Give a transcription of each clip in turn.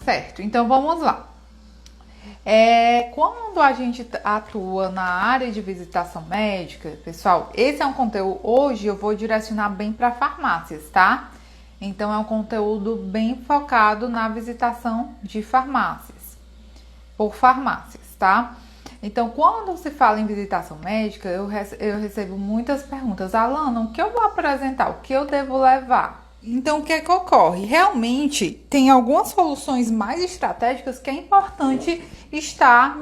Certo, então vamos lá. Quando a gente atua na área de visitação médica, pessoal, esse é um conteúdo, hoje eu vou direcionar bem para farmácias, tá? Então é um conteúdo bem focado na visitação de farmácias, por farmácias, tá? Então, quando se fala em visitação médica, eu recebo muitas perguntas. Alana, o que eu vou apresentar? O que eu devo levar? Então, o que é que ocorre? Realmente, tem algumas soluções mais estratégicas que é importante estar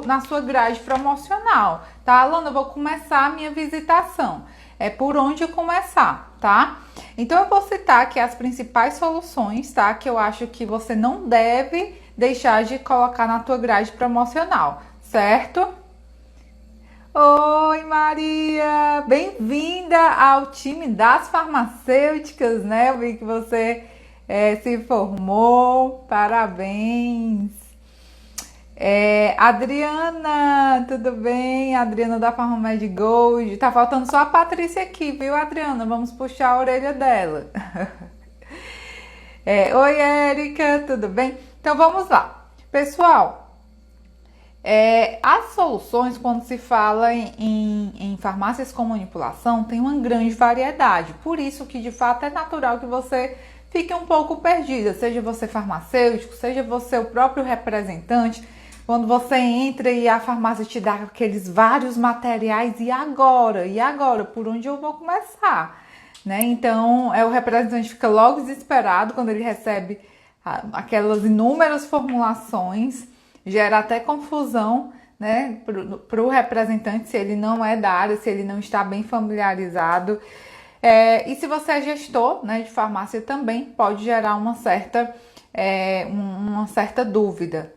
na sua grade promocional, tá? Alana, eu vou começar a minha visitação. É por onde eu começar, tá? Então, eu vou citar aqui as principais soluções, tá? Que eu acho que você não deve deixar de colocar na tua grade promocional, certo? Oi, Maria! Bem-vinda ao time das farmacêuticas, né? Eu vi que você se formou, parabéns! Adriana, tudo bem? Adriana da Farmamed Gold. Tá faltando só a Patrícia aqui, viu, Adriana? Vamos puxar a orelha dela. Oi, Érica, tudo bem? Então vamos lá. Pessoal, as soluções, quando se fala em farmácias com manipulação, tem uma grande variedade. Por isso que, de fato, é natural que você fique um pouco perdida. Seja você farmacêutico, seja você o próprio representante. Quando você entra e a farmácia te dá aqueles vários materiais, e agora? E agora? Por onde eu vou começar? Né? Então, o representante fica logo desesperado quando ele recebe aquelas inúmeras formulações. Gera até confusão, né, para o representante, se ele não é da área, se ele não está bem familiarizado. E se você é gestor, né, de farmácia, também pode gerar uma certa dúvida.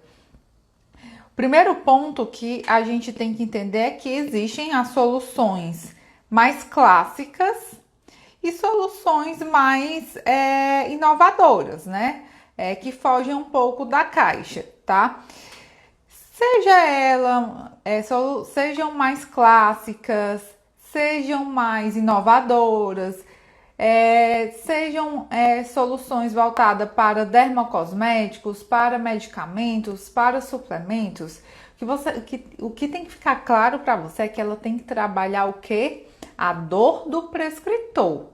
O primeiro ponto que a gente tem que entender é que existem as soluções mais clássicas e soluções mais inovadoras, né, que fogem um pouco da caixa, tá? Sejam mais clássicas, sejam mais inovadoras, sejam soluções voltadas para dermocosméticos, para medicamentos, para suplementos, o que tem que ficar claro para você é que ela tem que trabalhar o quê? A dor do prescritor.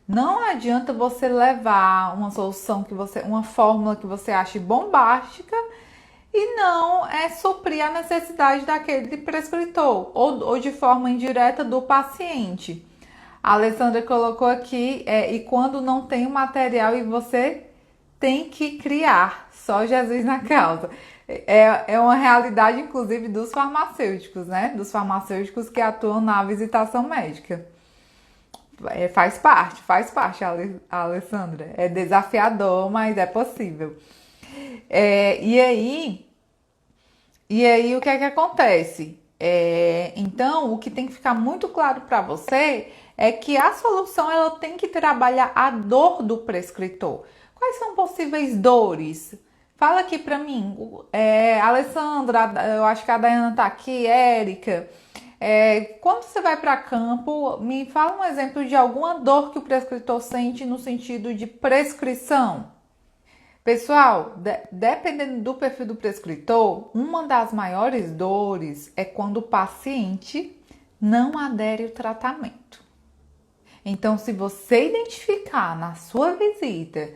Não adianta você levar uma solução uma fórmula que você ache bombástica e não suprir a necessidade daquele prescritor ou de forma indireta do paciente. A Alessandra colocou aqui, e quando não tem o material e você tem que criar, só Jesus na causa. É uma realidade, inclusive, dos farmacêuticos, né? Dos farmacêuticos que atuam na visitação médica. Faz parte, Alessandra. É desafiador, mas é possível. E aí o que é que acontece? Então, o que tem que ficar muito claro para você é que a solução ela tem que trabalhar a dor do prescritor. Quais são possíveis dores? Fala aqui para mim, Alessandra, eu acho que a Dayana tá aqui, Érica. Quando você vai para campo, me fala um exemplo de alguma dor que o prescritor sente no sentido de prescrição. Pessoal, dependendo do perfil do prescritor, uma das maiores dores é quando o paciente não adere ao tratamento. Então, se você identificar na sua visita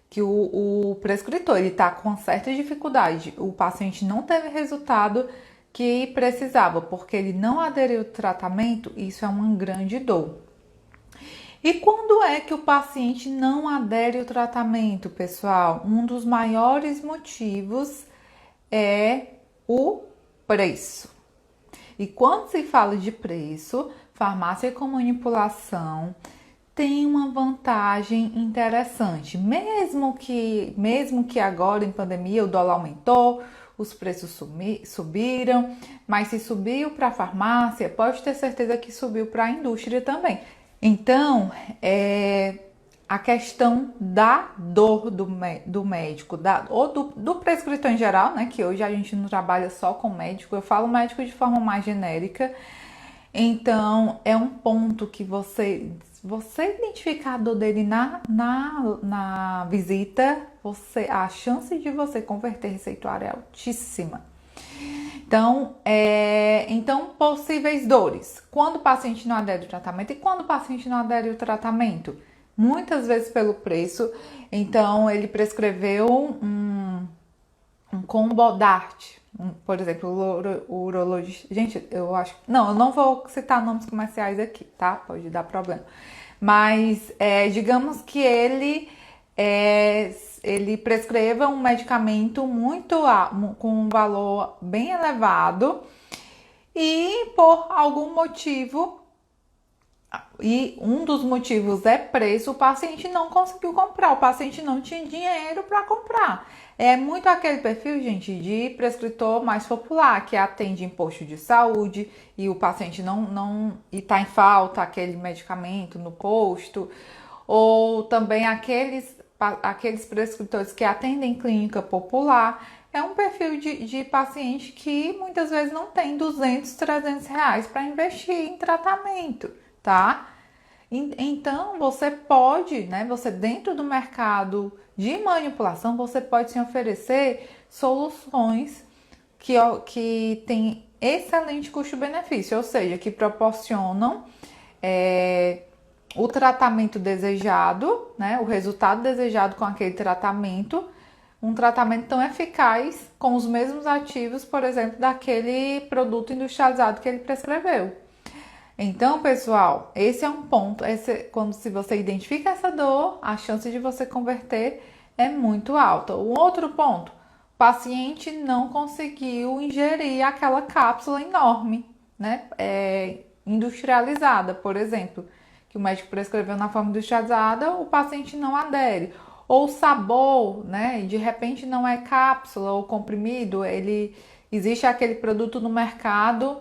que o prescritor está com certa dificuldade, o paciente não teve resultado que precisava porque ele não aderiu ao tratamento, isso é uma grande dor. E quando é que o paciente não adere ao tratamento, pessoal? Um dos maiores motivos é o preço. E quando se fala de preço, farmácia com manipulação tem uma vantagem interessante. Mesmo que agora em pandemia o dólar aumentou, os preços subiram, mas se subiu para a farmácia, pode ter certeza que subiu para a indústria também. Então, a questão da dor do médico, ou do prescritor em geral, né? Que hoje a gente não trabalha só com médico, eu falo médico de forma mais genérica. Então, é um ponto que você identificar a dor dele na visita, a chance de você converter receituário é altíssima. Então, possíveis dores. Quando o paciente não adere ao tratamento e quando o paciente não adere ao tratamento? Muitas vezes pelo preço. Então, ele prescreveu um Combodart, por exemplo, o urologista. Gente, eu acho. Não, eu não vou citar nomes comerciais aqui, tá? Pode dar problema. Mas, digamos que ele prescreva um medicamento com um valor bem elevado e por algum motivo, e um dos motivos é preço, o paciente não conseguiu comprar, o paciente não tinha dinheiro para comprar. É muito aquele perfil, gente, de prescritor mais popular, que atende em posto de saúde e o paciente não está em falta aquele medicamento no posto, ou também aqueles prescritores que atendem clínica popular. É um perfil de paciente que muitas vezes não tem 200, 300 reais para investir em tratamento, tá? Então, você pode, né? Você dentro do mercado de manipulação, você pode se oferecer soluções que têm excelente custo-benefício, ou seja, que proporcionam o tratamento desejado, né? O resultado desejado com aquele tratamento, um tratamento tão eficaz com os mesmos ativos, por exemplo, daquele produto industrializado que ele prescreveu. Então, pessoal, esse é um ponto. Se você identifica essa dor, a chance de você converter é muito alta. O outro ponto, o paciente não conseguiu ingerir aquela cápsula enorme, né? Industrializada, por exemplo, que o médico prescreveu na forma industrializada, o paciente não adere. Ou o sabor, né? De repente não é cápsula ou comprimido, existe aquele produto no mercado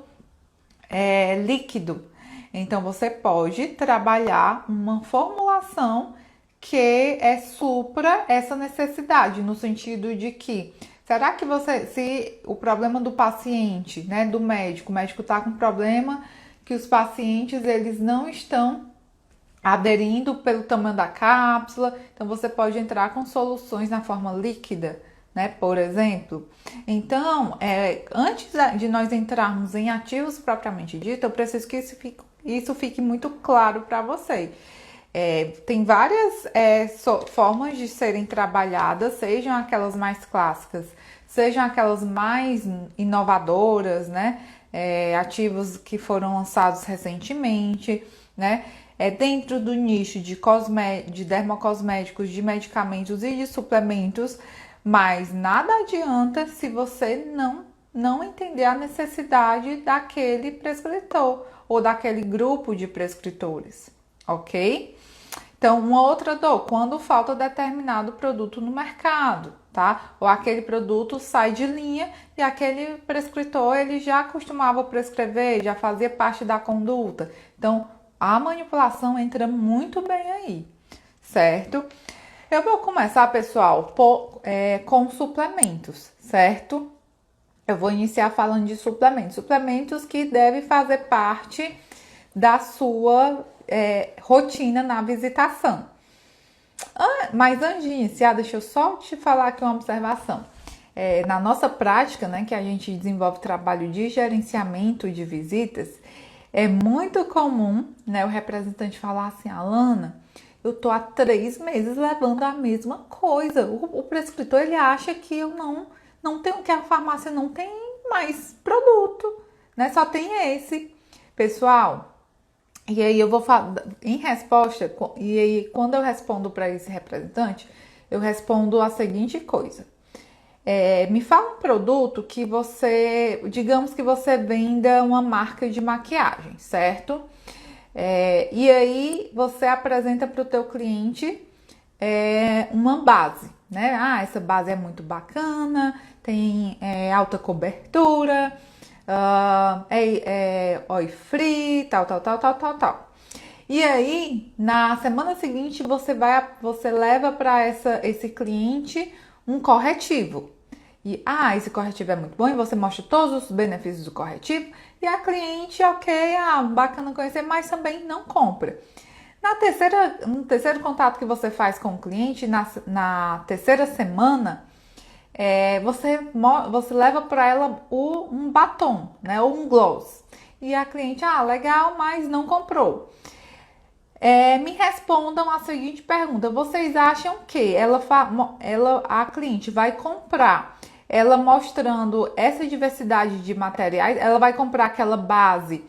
líquido. Então, você pode trabalhar uma formulação que supra essa necessidade, no sentido de que, será que se o problema do paciente, né, do médico, o médico está com problema que os pacientes, eles não estão aderindo pelo tamanho da cápsula, então você pode entrar com soluções na forma líquida, né, por exemplo. Então, antes de nós entrarmos em ativos propriamente dito, eu preciso que isso fique muito claro para você. Tem várias formas de serem trabalhadas, sejam aquelas mais clássicas, sejam aquelas mais inovadoras, né, ativos que foram lançados recentemente, né, dentro do nicho de dermocosméticos, de medicamentos e de suplementos. Mas nada adianta se você não entender a necessidade daquele prescritor ou daquele grupo de prescritores, ok? Então, uma outra dor, quando falta determinado produto no mercado, tá? Ou aquele produto sai de linha e aquele prescritor, ele já costumava prescrever, já fazia parte da conduta. Então, a manipulação entra muito bem aí, certo? Eu vou começar, pessoal, com suplementos, certo? Eu vou iniciar falando de suplementos. Suplementos que devem fazer parte da sua rotina na visitação. Mas antes de iniciar, deixa eu só te falar aqui uma observação. Na nossa prática, né, que a gente desenvolve trabalho de gerenciamento de visitas, é muito comum, né, o representante falar assim, Alana, eu tô há 3 meses levando a mesma coisa. O prescritor, ele acha que eu não tenho, que a farmácia não tem mais produto, né? Só tem esse. Pessoal, e aí eu vou falar, em resposta, e aí quando eu respondo para esse representante, eu respondo a seguinte coisa. Me fala um produto que digamos que você venda uma marca de maquiagem, certo? E aí você apresenta para o teu cliente uma base, né? Essa base é muito bacana, tem alta cobertura, oil free, tal. E aí, na semana seguinte, você leva para esse cliente um corretivo. Esse corretivo é muito bom e você mostra todos os benefícios do corretivo. e a cliente, ok, bacana conhecer, mas também não compra. No terceiro contato que você faz com o cliente, na terceira semana, você leva para ela um batom, né, ou um gloss. E a cliente, legal, mas não comprou. Me respondam a seguinte pergunta: vocês acham que a cliente vai comprar, ela mostrando essa diversidade de materiais, ela vai comprar aquela base,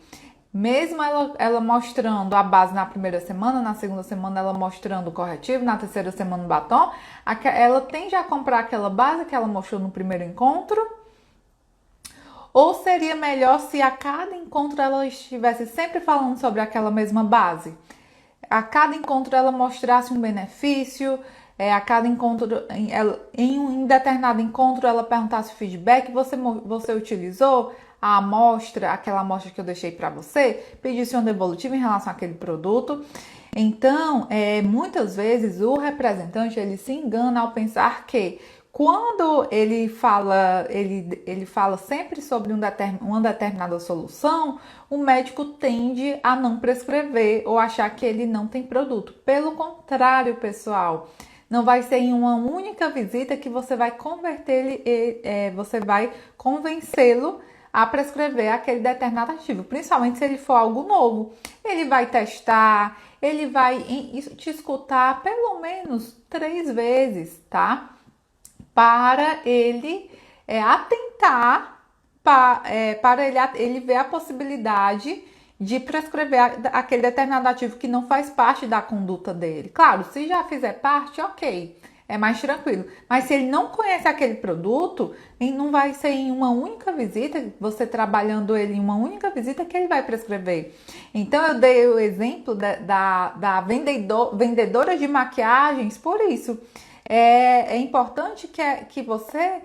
mesmo ela mostrando a base na primeira semana, na segunda semana ela mostrando o corretivo, na terceira semana o batom, ela tende a comprar aquela base que ela mostrou no primeiro encontro? Ou seria melhor se a cada encontro ela estivesse sempre falando sobre aquela mesma base? A cada encontro ela mostrasse um benefício, a cada encontro, em um determinado encontro ela perguntasse o feedback, você utilizou a amostra, aquela amostra que eu deixei para você, pedisse um devolutivo em relação àquele produto. Então, muitas vezes o representante ele se engana ao pensar que quando ele fala sempre sobre uma determinada solução, o médico tende a não prescrever ou achar que ele não tem produto. Pelo contrário, pessoal, não vai ser em uma única visita que você vai você vai convencê-lo a prescrever aquele determinado ativo, principalmente se ele for algo novo. Ele vai testar, ele vai te escutar pelo menos 3 vezes, tá? Para ele atentar, para ele ver a possibilidade de prescrever aquele determinado ativo que não faz parte da conduta dele. Claro, se já fizer parte, ok, é mais tranquilo. Mas se ele não conhece aquele produto, não vai ser em uma única visita, você trabalhando ele em uma única visita, que ele vai prescrever. Então, eu dei o exemplo da vendedora de maquiagens por isso. É importante que você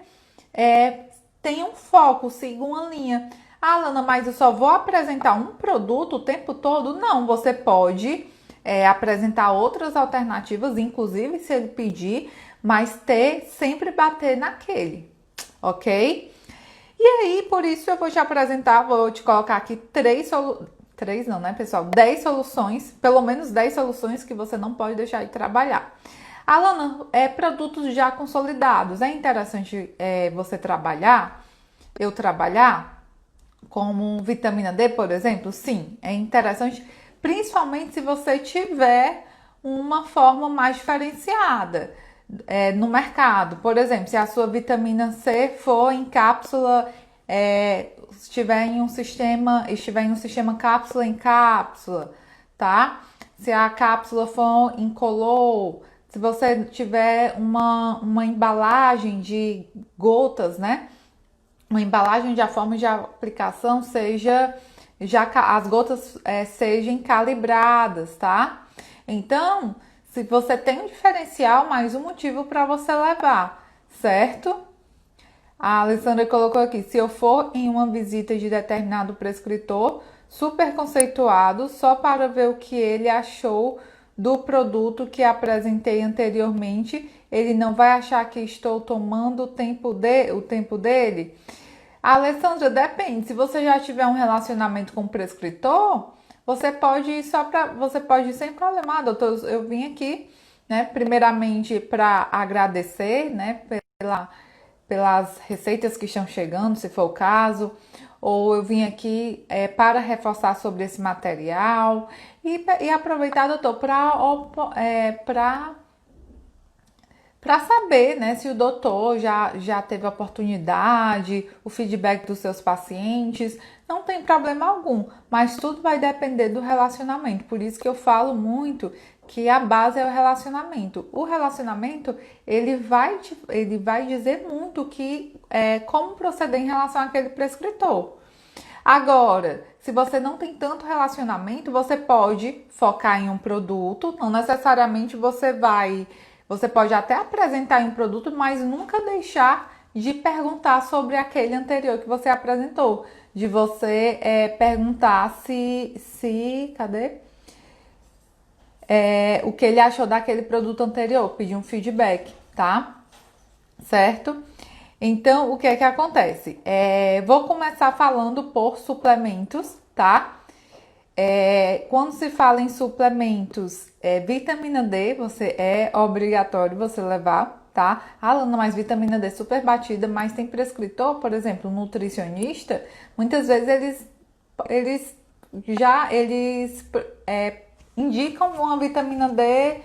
tenha um foco, siga uma linha. Lana, mas eu só vou apresentar um produto o tempo todo? Não, você pode apresentar outras alternativas, inclusive se ele pedir, mas sempre bater naquele, ok? E aí, por isso eu vou te apresentar, vou te colocar aqui 10 soluções, pelo menos 10 soluções que você não pode deixar de trabalhar. Alana, produtos já consolidados, é interessante eu trabalhar como vitamina D, por exemplo? Sim, é interessante, principalmente se você tiver uma forma mais diferenciada no mercado. Por exemplo, se a sua vitamina C for em cápsula, estiver em um sistema cápsula em cápsula, tá? Se a cápsula for incolor, se você tiver uma embalagem de gotas, né? Uma embalagem de a forma de aplicação as gotas sejam calibradas, tá? Então, se você tem um diferencial, mais um motivo para você levar, certo? A Alessandra colocou aqui: se eu for em uma visita de determinado prescritor super conceituado, só para ver o que ele achou do produto que apresentei anteriormente, ele não vai achar que estou tomando o tempo dele? Alessandra, depende. Se você já tiver um relacionamento com o prescritor, você pode ir sem problema. Doutor, eu vim aqui, né, primeiramente para agradecer, né, pelas receitas que estão chegando, se for o caso, ou eu vim aqui para reforçar sobre esse material e aproveitar, doutor, para saber, né, se o doutor já teve oportunidade, o feedback dos seus pacientes. Não tem problema algum, mas tudo vai depender do relacionamento. Por isso que eu falo muito que a base é o relacionamento. O relacionamento, ele vai dizer muito como proceder em relação àquele prescritor. Agora, se você não tem tanto relacionamento, você pode focar em um produto, não necessariamente você pode até apresentar em um produto, mas nunca deixar de perguntar sobre aquele anterior que você apresentou. De você perguntar cadê? O que ele achou daquele produto anterior, pedir um feedback, tá? Certo? Então, o que é que acontece? Vou começar falando por suplementos, tá? Quando se fala em suplementos, vitamina D, é obrigatório você levar, tá? Alana, mas vitamina D é super batida, mas tem prescritor, por exemplo, nutricionista, muitas vezes eles indicam uma vitamina D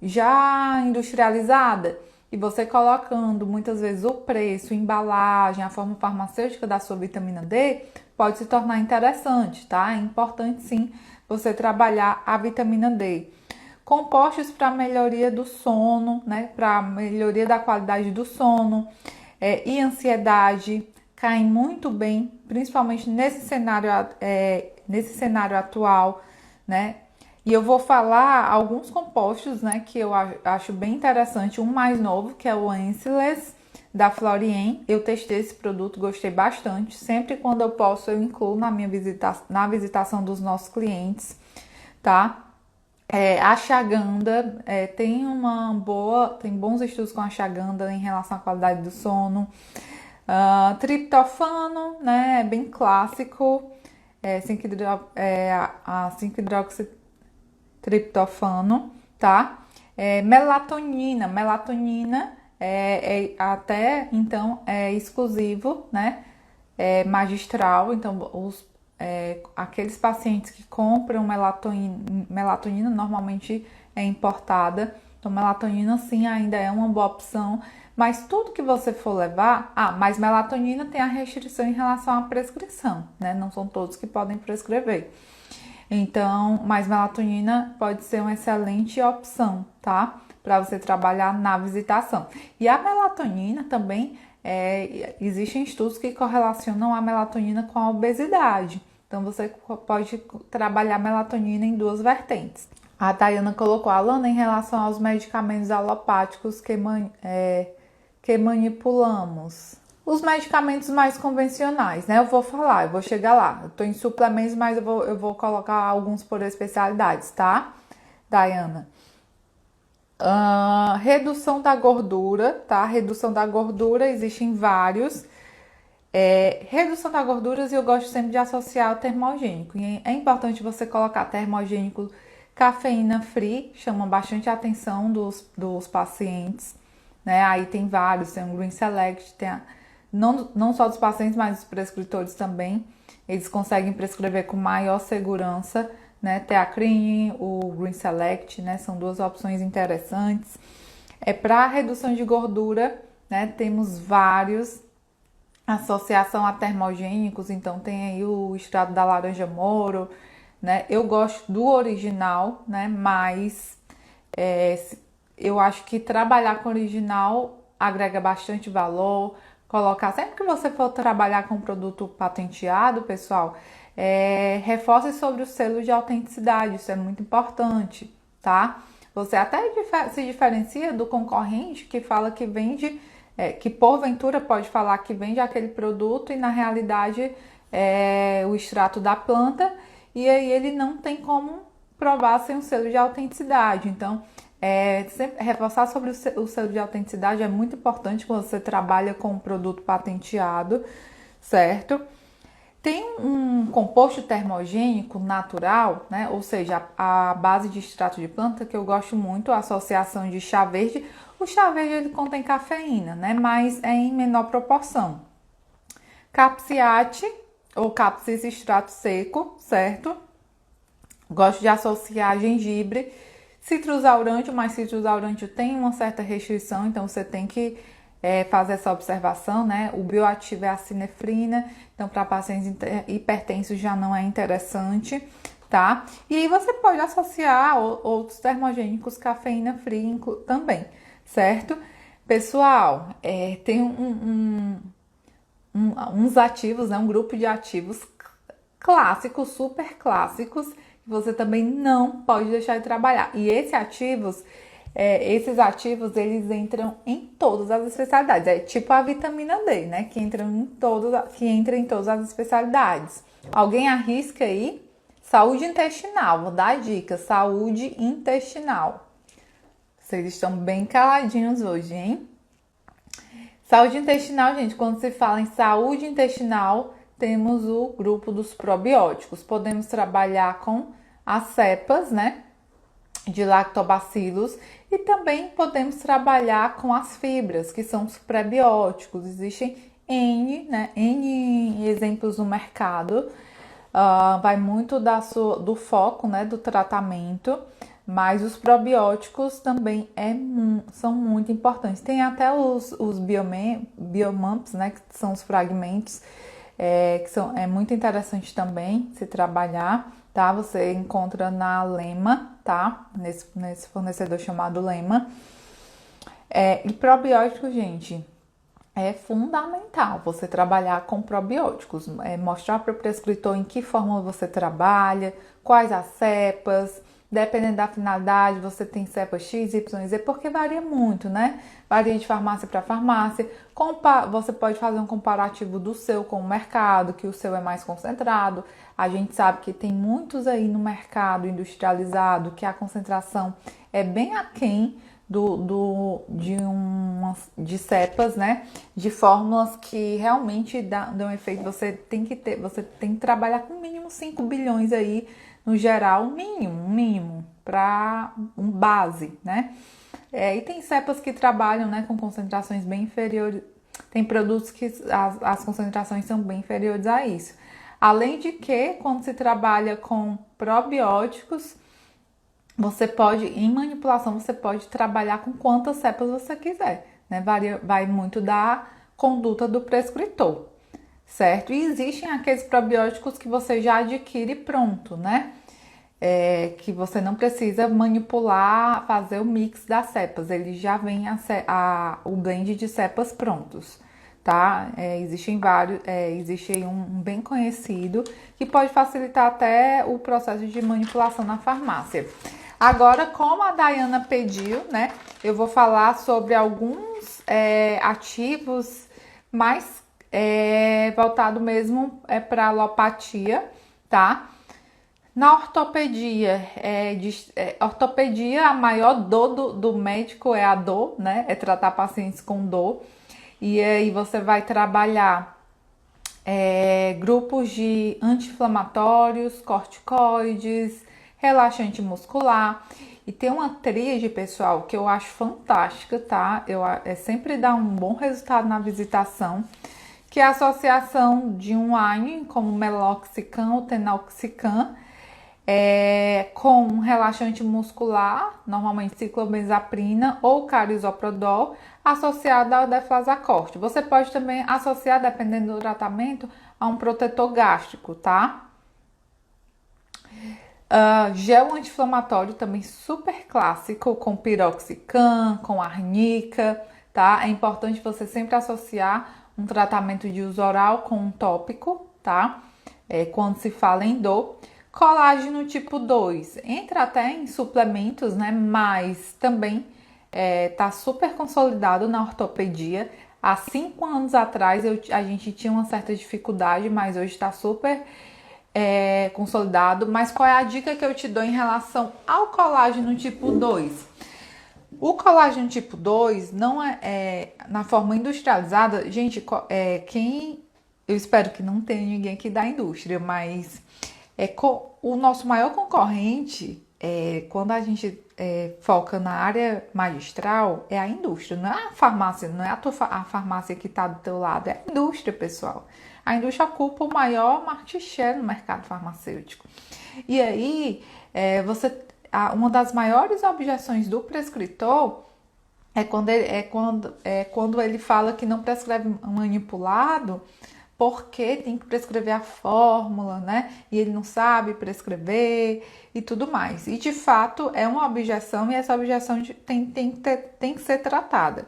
já industrializada. E você colocando muitas vezes o preço, a embalagem, a forma farmacêutica da sua vitamina D, pode se tornar interessante, tá? É importante sim você trabalhar a vitamina D. Compostos para melhoria do sono, né? Para melhoria da qualidade do sono e ansiedade caem muito bem, principalmente nesse cenário atual, né? E eu vou falar alguns compostos, né, que eu acho bem interessante. Um mais novo, que é o Ancilless, da Florien. Eu testei esse produto, gostei bastante. Sempre quando eu posso, eu incluo na visitação dos nossos clientes, tá? A Ashwagandha, tem bons estudos com a Ashwagandha em relação à qualidade do sono. Triptofano, né, é bem clássico. 5-hidroxitriptofano, tá? Melatonina até então é exclusivo, né? Magistral, então aqueles pacientes que compram melatonina normalmente é importada, então melatonina sim ainda é uma boa opção, mas tudo que você for levar, mas melatonina tem a restrição em relação à prescrição, né? Não são todos que podem prescrever. Então, mas melatonina pode ser uma excelente opção, tá? Para você trabalhar na visitação. E a melatonina também, existem estudos que correlacionam a melatonina com a obesidade. Então, você pode trabalhar melatonina em duas vertentes. A Dayana colocou, Alana, em relação aos medicamentos alopáticos que manipulamos. Os medicamentos mais convencionais, né? Eu vou chegar lá. Eu tô em suplementos, mas eu vou colocar alguns por especialidades, tá, Dayana? Redução da gordura, tá? Redução da gordura, existem vários. Redução da gordura, eu gosto sempre de associar o termogênico. E é importante você colocar termogênico cafeína free, chama bastante a atenção dos pacientes, né? Aí tem vários, tem o Green Select, não só dos pacientes, mas dos prescritores também. Eles conseguem prescrever com maior segurança, né? Teacrine, o Green Select, né? São duas opções interessantes. Para redução de gordura, né? Temos vários. Associação a termogênicos, então tem aí o extrato da laranja moro, né? Eu gosto do original, né? Mas eu acho que trabalhar com original agrega bastante valor. Colocar, sempre que você for trabalhar com produto patenteado, pessoal, reforce sobre o selo de autenticidade, isso é muito importante, tá? Você até se diferencia do concorrente que fala que vende, que porventura pode falar que vende aquele produto e na realidade é o extrato da planta e aí ele não tem como provar sem o selo de autenticidade. Então, sempre reforçar sobre o selo de autenticidade é muito importante quando você trabalha com um produto patenteado, certo? Tem um composto termogênico natural, né? Ou seja, a base de extrato de planta que eu gosto muito, a associação de chá verde. O chá verde ele contém cafeína, né? Mas é em menor proporção. Capsiate ou Capsis extrato seco, certo? Gosto de associar gengibre, citrus aurântium, mas citrus aurântium tem uma certa restrição, então você tem que fazer essa observação, né? O bioativo é a sinefrina, então para pacientes hipertensos já não é interessante, tá? E aí você pode associar outros termogênicos cafeína free também, certo? Pessoal, tem uns ativos, né? Um grupo de ativos clássicos, super clássicos, que você também não pode deixar de trabalhar. E esses ativos, eles entram em todas as especialidades. É tipo a vitamina D, né? Que entra em todas as especialidades. Alguém arrisca aí? Saúde intestinal. Vou dar a dica. Saúde intestinal. Vocês estão bem caladinhos hoje, hein? Saúde intestinal, gente, quando se fala em saúde intestinal, temos o grupo dos probióticos. Podemos trabalhar com as cepas, né, de lactobacilos e também podemos trabalhar com as fibras, que são os prebióticos. Existem N exemplos no mercado. Vai muito do foco, né, do tratamento, mas os probióticos também são muito importantes. Tem até os biomumps, né, que são os fragmentos, é muito interessante também se trabalhar, tá? Você encontra na Lema, tá? Nesse fornecedor chamado Lema. E probiótico, gente, é fundamental você trabalhar com probióticos, mostrar para o prescritor em que forma você trabalha, quais as cepas, dependendo da finalidade, você tem cepa X, Y, Z, porque varia muito, né? Varia de farmácia para farmácia. Você pode fazer um comparativo do seu com o mercado, que o seu é mais concentrado. A gente sabe que tem muitos aí no mercado industrializado que a concentração é bem aquém de cepas, né? De fórmulas que realmente dão efeito. Você tem que trabalhar com mínimo 5 bilhões aí, no geral, mínimo para base, né? E tem cepas que trabalham, né, com concentrações bem inferiores. Tem produtos que as concentrações são bem inferiores a isso. Além de que, quando se trabalha com probióticos, em manipulação, você pode trabalhar com quantas cepas você quiser, né? Vai muito da conduta do prescritor, certo? E existem aqueles probióticos que você já adquire pronto, né? Que você não precisa manipular, fazer o mix das cepas, ele já vem o blend de cepas prontos, tá? Existem vários, existe um bem conhecido que pode facilitar até o processo de manipulação na farmácia. Agora, como a Dayana pediu, né, eu vou falar sobre alguns ativos mais voltado mesmo para alopatia, tá? Na ortopedia, ortopedia, a maior dor do médico é a dor, né? É tratar pacientes com dor. E aí você vai trabalhar grupos de anti-inflamatórios, corticoides, relaxante muscular. E tem uma tríade, pessoal, que eu acho fantástica, tá? Sempre dá um bom resultado na visitação, que é a associação de um AINE, como meloxicam ou tenoxicam, com um relaxante muscular, normalmente ciclobenzaprina ou carisoprodol, associado ao deflazacort. Você pode também associar, dependendo do tratamento, a um protetor gástrico, tá? Gel anti-inflamatório também super clássico, com piroxicam, com arnica, tá? É importante você sempre associar um tratamento de uso oral com um tópico, tá? Quando se fala em dor. Colágeno tipo 2, entra até em suplementos, né? Mas também tá super consolidado na ortopedia. Há 5 anos atrás a gente tinha uma certa dificuldade, mas hoje está super consolidado. Mas qual é a dica que eu te dou em relação ao colágeno tipo 2? O colágeno tipo 2 não na forma industrializada, gente, eu espero que não tenha ninguém aqui da indústria, mas o nosso maior concorrente, quando a gente foca na área magistral, é a indústria, não é a farmácia, não é a farmácia que está do teu lado, é a indústria, pessoal. A indústria ocupa o maior market share no mercado farmacêutico. E aí, uma das maiores objeções do prescritor é quando ele fala que não prescreve manipulado, porque tem que prescrever a fórmula, né? E ele não sabe prescrever e tudo mais. E de fato é uma objeção e essa objeção tem que ser tratada.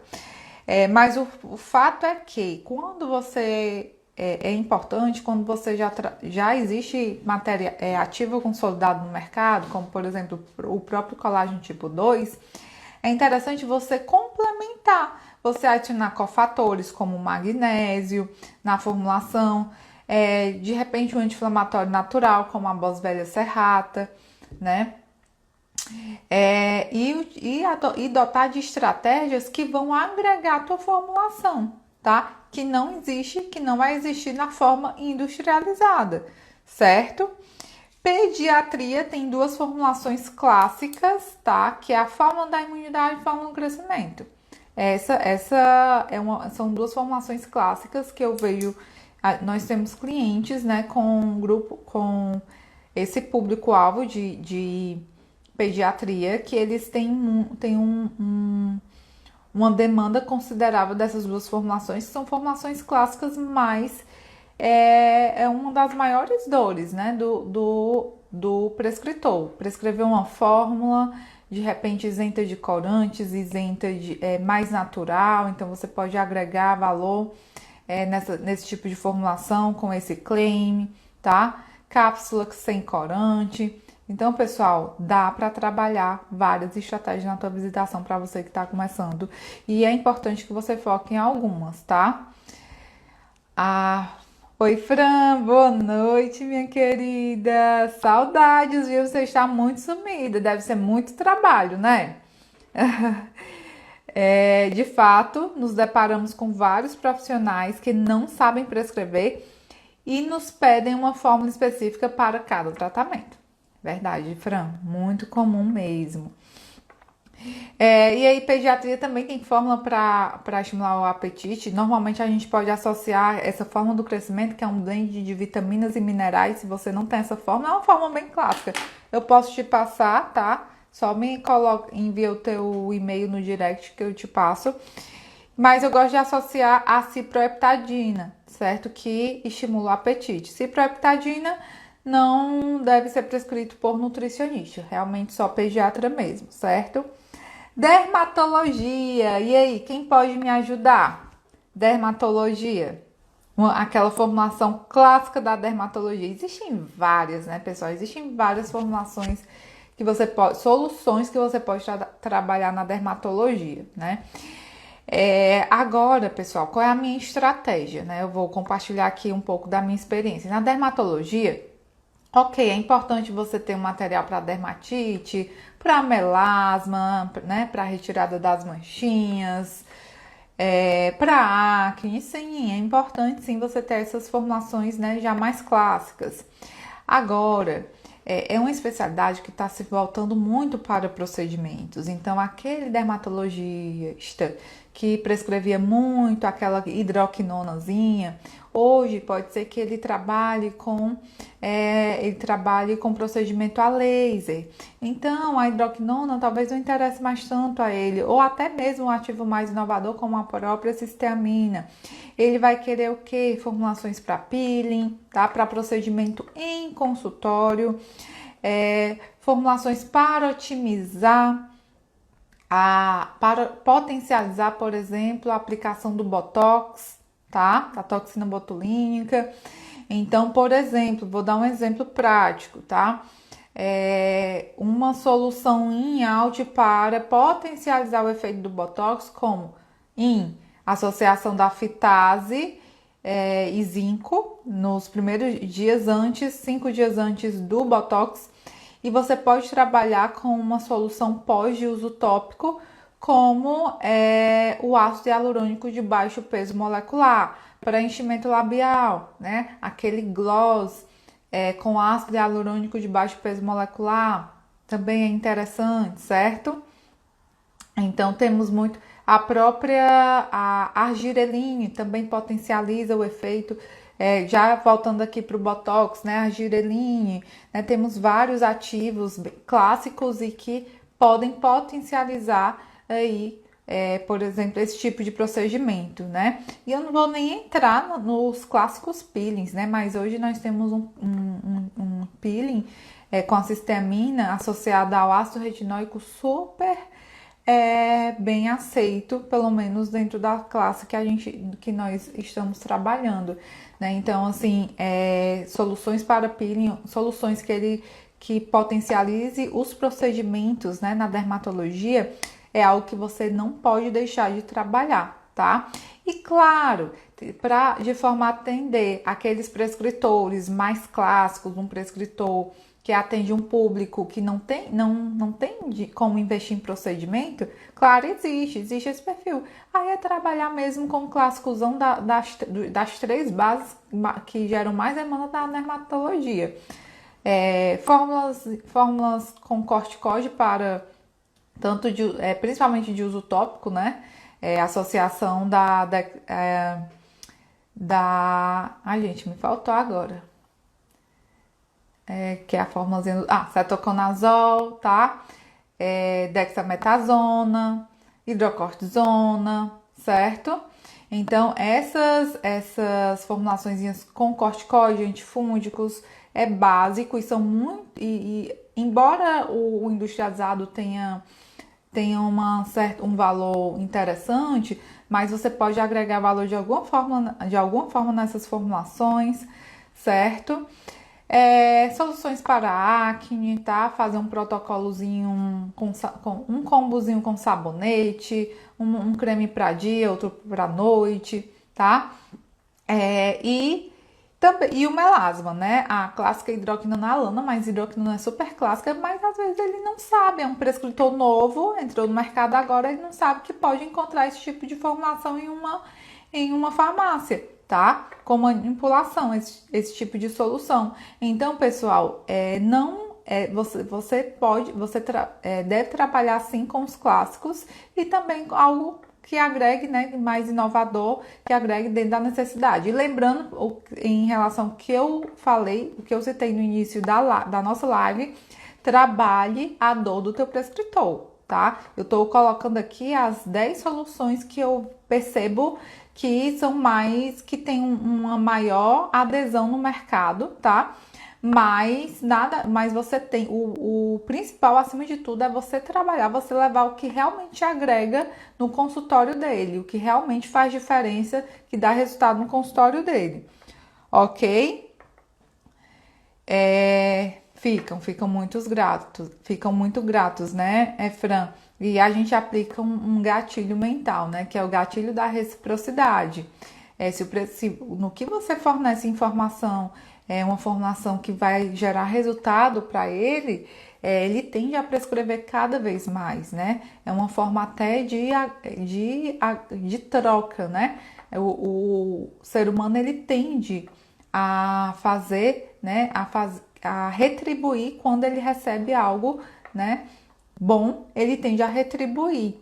Mas o fato é que quando você é importante, quando você já existe matéria ativa consolidada no mercado, como por exemplo o próprio colágeno tipo 2, é interessante você complementar, você adicionar cofatores como magnésio na formulação, de repente um anti-inflamatório natural como a Boswellia serrata, né? E dotar de estratégias que vão agregar a tua formulação, tá? Que não existe, que não vai existir na forma industrializada, certo? Pediatria tem duas formulações clássicas, tá? Que é a fórmula da imunidade e a fórmula do crescimento. São duas formulações clássicas que eu vejo. Nós temos clientes, né, com grupo, com esse público-alvo de pediatria, que eles têm uma demanda considerável dessas duas formulações, que são formulações clássicas, mas é uma das maiores dores, né, do prescritor. Prescrever uma fórmula, de repente isenta de corantes, isenta de mais natural, então você pode agregar valor nesse tipo de formulação com esse claim, tá? Cápsula sem corante. Então, pessoal, dá para trabalhar várias estratégias na tua visitação para você que está começando. E é importante que você foque em algumas, tá? Oi, Fran, boa noite, minha querida. Saudades, viu? Você está muito sumida, deve ser muito trabalho, né? De fato, nos deparamos com vários profissionais que não sabem prescrever e nos pedem uma fórmula específica para cada tratamento. Verdade, Fran, muito comum mesmo. E aí, pediatria também tem fórmula para estimular o apetite. Normalmente a gente pode associar essa fórmula do crescimento, que é um blend de vitaminas e minerais. Se você não tem essa fórmula, é uma fórmula bem clássica. Eu posso te passar, tá? Só envia o teu e-mail no direct que eu te passo. Mas eu gosto de associar a ciproheptadina, certo? Que estimula o apetite. Ciproheptadina não deve ser prescrito por nutricionista, realmente só pediatra mesmo, certo? Dermatologia, e aí, quem pode me ajudar? Dermatologia, aquela formulação clássica da dermatologia. Existem várias, né, pessoal? Existem várias formulações soluções que você pode trabalhar na dermatologia, né? Agora, pessoal, qual é a minha estratégia, né? Eu vou compartilhar aqui um pouco da minha experiência. Na dermatologia, ok, é importante você ter um material para dermatite, para melasma, né, para retirada das manchinhas, para acne, sim, é importante sim você ter essas formulações, né, já mais clássicas. Agora, é uma especialidade que está se voltando muito para procedimentos, então aquele dermatologista que prescrevia muito aquela hidroquinonazinha, hoje pode ser que ele trabalhe com procedimento a laser. Então, a hidroquinona talvez não interesse mais tanto a ele, ou até mesmo um ativo mais inovador como a própria cisteamina. Ele vai querer o quê? Formulações para peeling, tá? Para procedimento em consultório, formulações para otimizar para potencializar, por exemplo, a aplicação do Botox, tá? Da toxina botulínica. Então, por exemplo, vou dar um exemplo prático, tá? Uma solução in out para potencializar o efeito do Botox, como em associação da fitase e zinco nos primeiros dias antes, 5 dias antes do Botox. E você pode trabalhar com uma solução pós de uso tópico, como o ácido hialurônico de baixo peso molecular, para enchimento labial, né? Aquele gloss com ácido hialurônico de baixo peso molecular, também é interessante, certo? Então, temos muito... A própria argireline também potencializa o efeito. Já voltando aqui para o Botox, né, a gireline, né, temos vários ativos clássicos e que podem potencializar aí, por exemplo, esse tipo de procedimento, né? E eu não vou nem entrar nos clássicos peelings, né? Mas hoje nós temos um peeling com a cisteamina associada ao ácido retinóico super bem aceito, pelo menos dentro da classe que nós estamos trabalhando, né? Então, assim, soluções para peeling, soluções que potencialize os procedimentos, né, na dermatologia, é algo que você não pode deixar de trabalhar, tá? E claro, de forma a atender aqueles prescritores mais clássicos, um prescritor que atende um público que não tem como investir em procedimento, claro, existe esse perfil. Aí é trabalhar mesmo com o clássicozão das três bases que geram mais demanda da dermatologia. Fórmulas com corticóide para tanto principalmente de uso tópico, né? Associação ai, gente, me faltou agora. Que é a fórmulazinha. Cetoconazol, tá? Dexametasona, hidrocortisona, certo? Então, essas formulações com corticoide, antifúngicos, é básico e são muito. Embora o industrializado tenha um valor interessante, mas você pode agregar valor de alguma forma nessas formulações, certo? Soluções para acne, tá? Fazer um protocolozinho com um combozinho com sabonete, um creme para dia, outro para noite, tá? E o melasma, né? A clássica hidroquinonalana, mas hidroquinona é super clássica, mas às vezes ele não sabe, é um prescritor novo, entrou no mercado agora, ele não sabe que pode encontrar esse tipo de formulação em uma farmácia, tá? Com manipulação, esse tipo de solução. Então, pessoal, você deve trabalhar sim com os clássicos e também algo que agregue, né, mais inovador, que agregue dentro da necessidade. E lembrando, em relação ao que eu falei, o que eu citei no início da nossa live, trabalhe a dor do teu prescritor, tá? Eu tô colocando aqui as 10 soluções que eu percebo que são que tem uma maior adesão no mercado, tá? Mas você tem o principal acima de tudo é você trabalhar, você levar o que realmente agrega no consultório dele, o que realmente faz diferença, que dá resultado no consultório dele, ok? Ficam muito gratos, né, Fran? E a gente aplica um gatilho mental, né, que é o gatilho da reciprocidade. No que você fornece informação, uma formulação que vai gerar resultado para ele, ele tende a prescrever cada vez mais, né? É uma forma até de troca, né? O ser humano, ele tende a fazer, né? A retribuir quando ele recebe algo, né? Bom, ele tende a retribuir.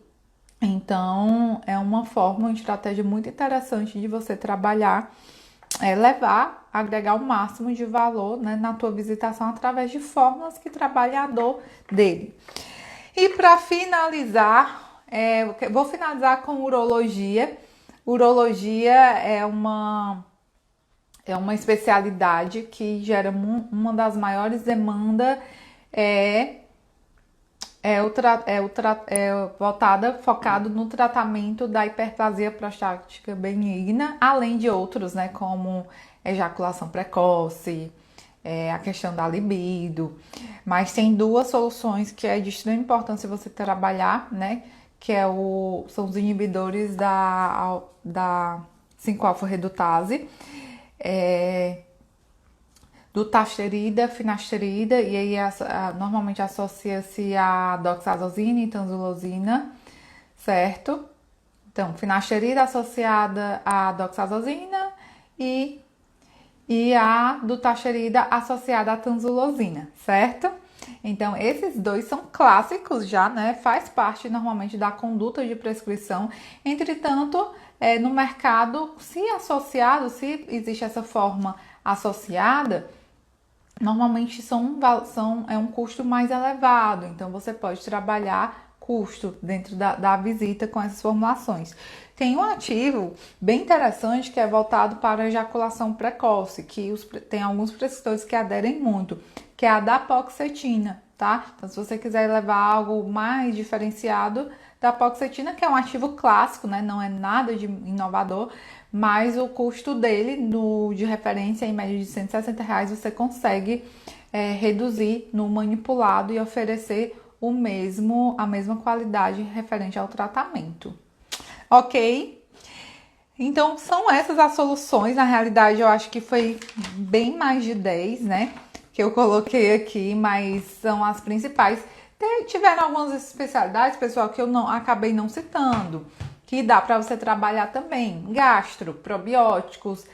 Então, é uma estratégia muito interessante de você trabalhar, agregar o máximo de valor, né, na tua visitação através de fórmulas que trabalhem a dor dele. E para finalizar, vou finalizar com urologia. Urologia é uma especialidade que gera uma das maiores demandas, focado no tratamento da hiperplasia prostática benigna, além de outros, né, como ejaculação precoce, a questão da libido. Mas tem duas soluções que é de extrema importância você trabalhar, né, que são os inibidores da 5-alfa-redutase, dutasterida, finasterida, e aí normalmente associa-se a doxazosina e tanzulosina, certo? Então, finasterida associada a doxazosina e a dutasterida associada à tanzulosina, certo? Então, esses dois são clássicos já, né? Faz parte normalmente da conduta de prescrição. Entretanto, no mercado, se existe essa forma associada, normalmente é um custo mais elevado, então você pode trabalhar custo dentro da visita com essas formulações. Tem um ativo bem interessante que é voltado para a ejaculação precoce, que tem alguns prescritores que aderem muito, que é a dapaoxetina, tá? Então, se você quiser levar algo mais diferenciado, dapaoxetina, que é um ativo clássico, né? Não é nada de inovador, mas o custo dele, de referência em média de R$160, você consegue reduzir no manipulado e oferecer a mesma qualidade referente ao tratamento. Ok? Então, são essas as soluções. Na realidade, eu acho que foi bem mais de 10, né? que eu coloquei aqui, mas são as principais. Tiveram algumas especialidades, pessoal, que eu não acabei não citando, que dá para você trabalhar também. Gastro, probióticos,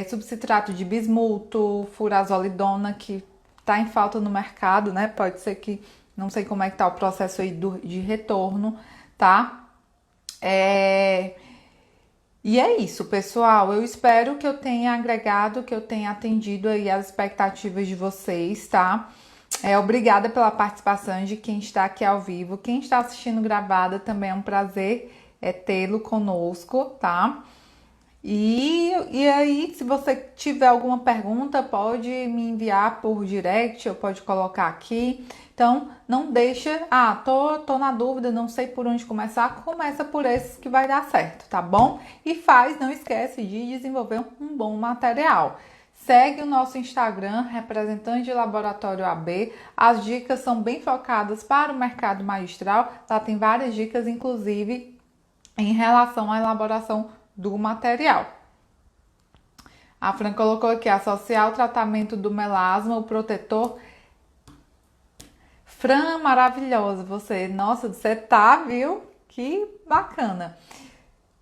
substrato de bismuto, furazolidona, que tá em falta no mercado, né? Pode ser que, não sei como é que tá o processo aí de retorno, tá? E é isso, pessoal. Eu espero que eu tenha agregado, que eu tenha atendido aí as expectativas de vocês, tá? Obrigada pela participação de quem está aqui ao vivo. Quem está assistindo gravada também é um prazer tê-lo conosco, tá? E aí, se você tiver alguma pergunta, pode me enviar por direct, ou pode colocar aqui. Então, não deixa, tô na dúvida, não sei por onde começar, começa por esses que vai dar certo, tá bom? E não esquece de desenvolver um bom material. Segue o nosso Instagram, representante de Laboratório AB. As dicas são bem focadas para o mercado magistral. Lá tem várias dicas, inclusive, em relação à elaboração do material. A Fran colocou aqui, associar o tratamento do melasma, o protetor. Fran, maravilhosa você. Nossa, você tá, viu? Que bacana.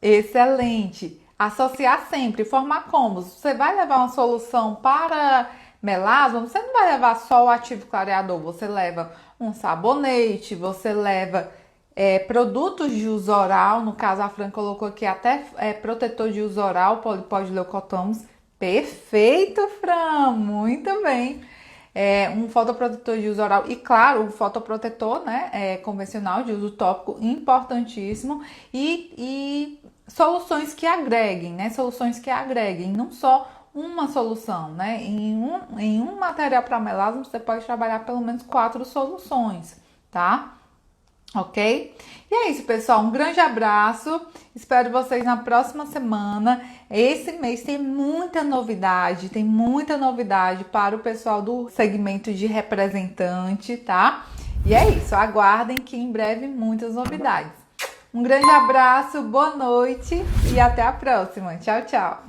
Excelente. Associar sempre, formar combos. Você vai levar uma solução para melasma, você não vai levar só o ativo clareador, você leva um sabonete, você leva produtos de uso oral, no caso a Fran colocou aqui até protetor de uso oral, polipod leucotamos. Perfeito, Fran, muito bem. Um fotoprotetor de uso oral e, claro, um fotoprotetor, né, convencional de uso tópico, importantíssimo. E soluções que agreguem, né? Soluções que agreguem, não só uma solução, né? Em um material para melasma, você pode trabalhar pelo menos 4 soluções, tá? Ok? E é isso, pessoal. Um grande abraço. Espero vocês na próxima semana. Esse mês tem muita novidade para o pessoal do segmento de representante, tá? E é isso. Aguardem que em breve muitas novidades. Um grande abraço, boa noite e até a próxima. Tchau, tchau.